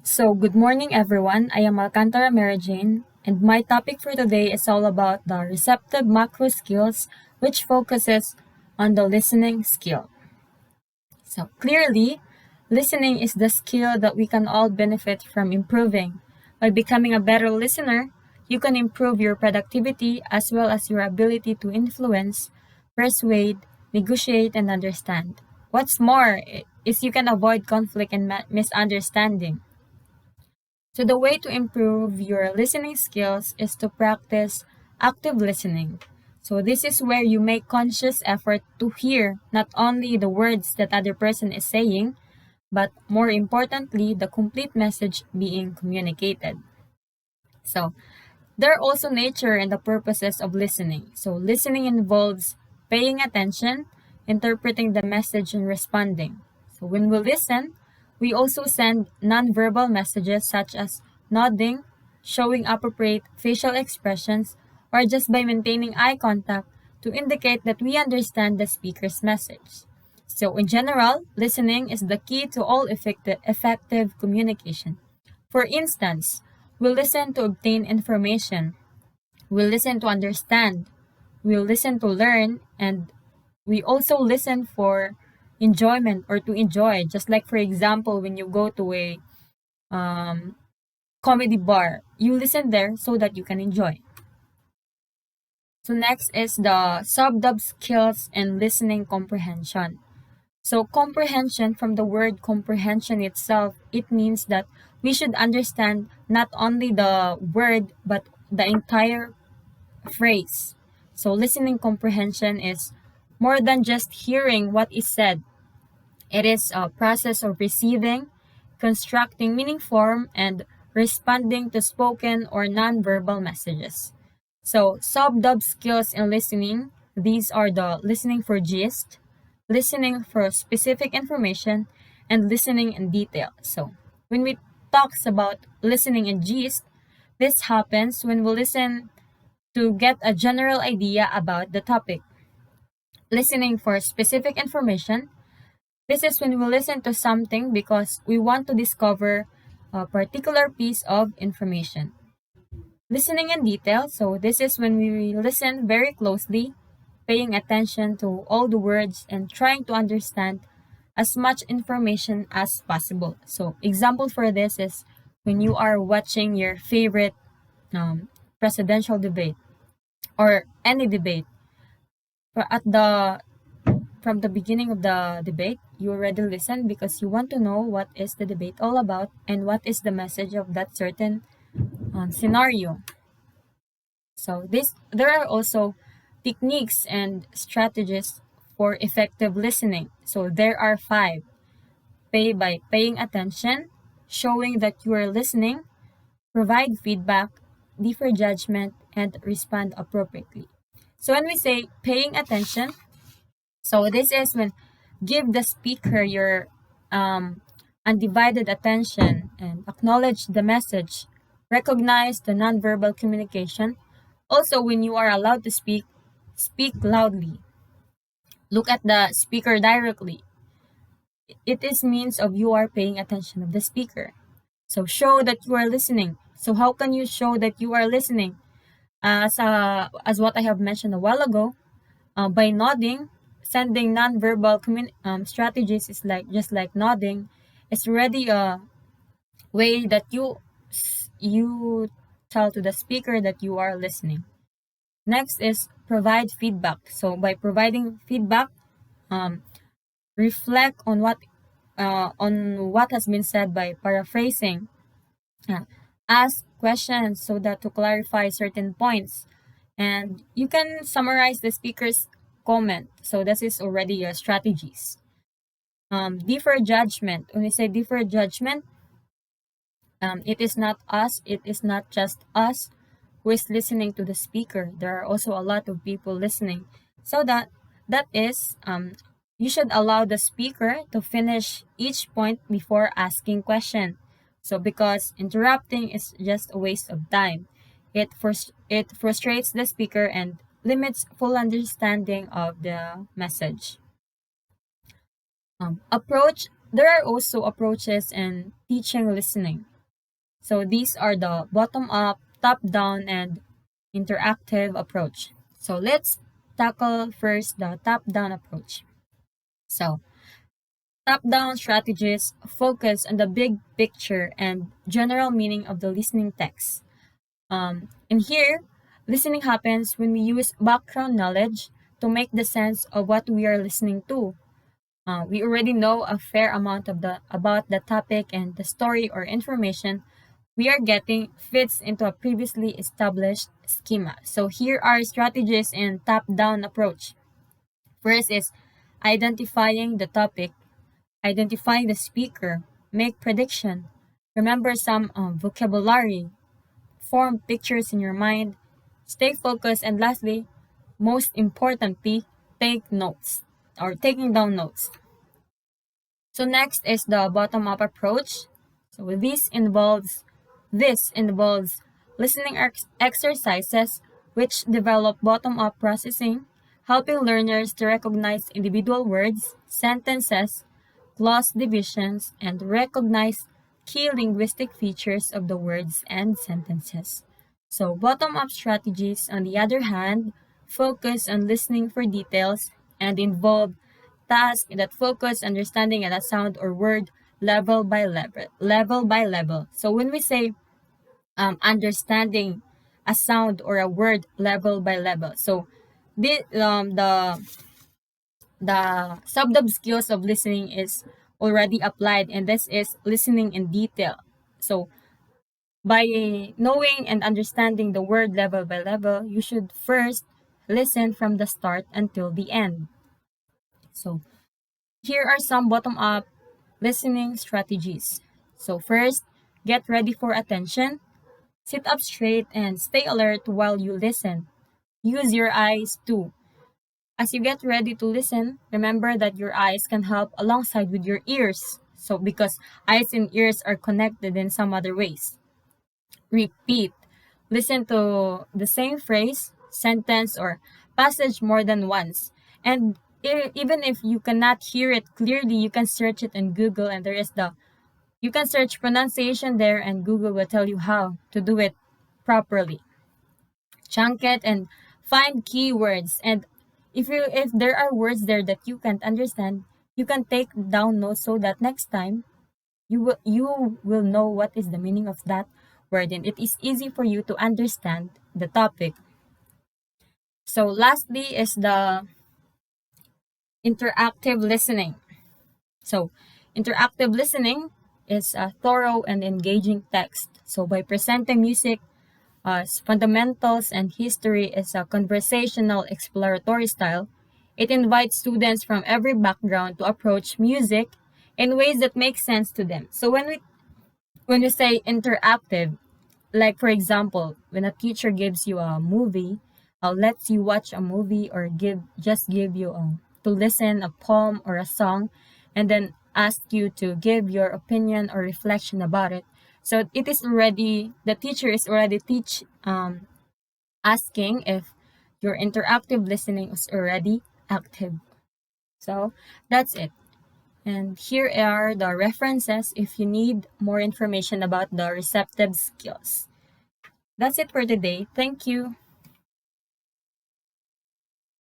Good morning, everyone. I am Alcantara Mary Jane, and my topic for today is all about the receptive macro skills, which focuses on the listening skill. Clearly, listening is the skill that we can all benefit from improving. By becoming a better listener, you can improve your productivity as well as your ability to influence, persuade, negotiate, and understand. What's more is you can avoid conflict and misunderstanding. So, the way to improve your listening skills is to practice active listening. So, this is where you make conscious effort to hear not only the words that other person is saying, but more importantly, the complete message being communicated. So, there are also nature and the purposes of listening. So, listening involves paying attention, interpreting the message, and responding. So, when we listen, we also send nonverbal messages such as nodding, showing appropriate facial expressions, or just by maintaining eye contact to indicate that we understand the speaker's message. So, in general, listening is the key to all effective communication. For instance, we listen to obtain information, we listen to understand, we listen to learn, and we also listen for enjoyment or to enjoy. Just like, for example, when you go to a um, comedy bar, you listen there so that you can enjoy. So, next is the sub-dub skills and listening comprehension. So, comprehension, from the word comprehension itself, it means that we should understand not only the word but the entire phrase. So, listening comprehension is more than just hearing what is said. It is a process of receiving, constructing meaning form, and responding to spoken or nonverbal messages. So, sub-dub skills in listening, these are the listening for gist, listening for specific information, and listening in detail. So, when we talks about listening in gist, this happens when we listen to get a general idea about the topic. Listening for specific information, this is when we listen to something because we want to discover a particular piece of information. Listening in detail, so this is when we listen very closely, paying attention to all the words and trying to understand as much information as possible. So, example for this is when you are watching your favorite presidential debate or any debate. At the From the beginning of the debate, you already listen because you want to know what is the debate all about and what is the message of that certain scenario. So there are also techniques and strategies for effective listening. So there are five. Pay by paying attention, showing that you are listening, provide feedback, defer judgment, and respond appropriately. So when we say paying attention, so this is when give the speaker your undivided attention and acknowledge the message, recognize the nonverbal communication. Also, when you are allowed to speak, speak loudly. Look at the speaker directly. It is means of you are paying attention of the speaker. So show that you are listening. So how can you show that you are listening? As what I have mentioned a while ago, by nodding, sending nonverbal strategies is like just like nodding. It's already a way that you tell to the speaker that you are listening. Next is provide feedback. So by providing feedback, um, reflect on what has been said by paraphrasing. Ask questions so that to clarify certain points, and you can summarize the speaker's comment. So this is already strategies. Defer judgment. When we say defer judgment, it is not us. It is not just us who is listening to the speaker. There are also a lot of people listening. So that is you should allow the speaker to finish each point before asking question. So because interrupting is just a waste of time. It frustrates the speaker and limits full understanding of the message. Approach There are also approaches in teaching listening. So these are the bottom-up, top-down, and interactive approach. So let's tackle first the top-down approach. So top-down strategies focus on the big picture and general meaning of the listening text. And here, listening happens when we use background knowledge to make the sense of what we are listening to. We already know a fair amount about the topic, and the story or information we are getting fits into a previously established schema. So here are strategies in top-down approach. First is identifying the topic, identifying the speaker, make prediction, remember some vocabulary, form pictures in your mind, stay focused, and lastly, most importantly, take notes or taking down notes. So next is the bottom-up approach. So this involves listening exercises which develop bottom-up processing, helping learners to recognize individual words, sentences, clause divisions, and recognize key linguistic features of the words and sentences. So bottom-up strategies, on the other hand, focus on listening for details and involve tasks that focus understanding at a sound or word level by level. So when we say understanding a sound or a word level by level, so the sub skills of listening is already applied, and this is listening in detail. So by knowing and understanding the word level by level, you should first listen from the start until the end. So here are some bottom-up listening strategies. So first, get ready for attention. Sit up straight and stay alert while you listen. Use your eyes too. As you get ready to listen, remember that your eyes can help alongside with your ears. So because eyes and ears are connected in some other ways. Repeat. Listen to the same phrase, sentence, or passage more than once. And even if you cannot hear it clearly, you can search it in Google, and you can search pronunciation there, and Google will tell you how to do it properly. Chunk it and find keywords. And if there are words there that you can't understand, you can take down notes so that next time you will know what is the meaning of that word, and it is easy for you to understand the topic. So lastly is the interactive listening. So interactive listening is a thorough and engaging text. So by presenting music as fundamentals and history is a conversational exploratory style, it invites students from every background to approach music in ways that make sense to them. So when we say interactive, like for example, when a teacher gives you a movie, lets you watch a movie, or give you to listen a poem or a song, and then ask you to give your opinion or reflection about it. So it is already the teacher is already asking if your interactive listening is already active. So that's it. And here are the references if you need more information about the receptive skills. That's it for today. Thank you.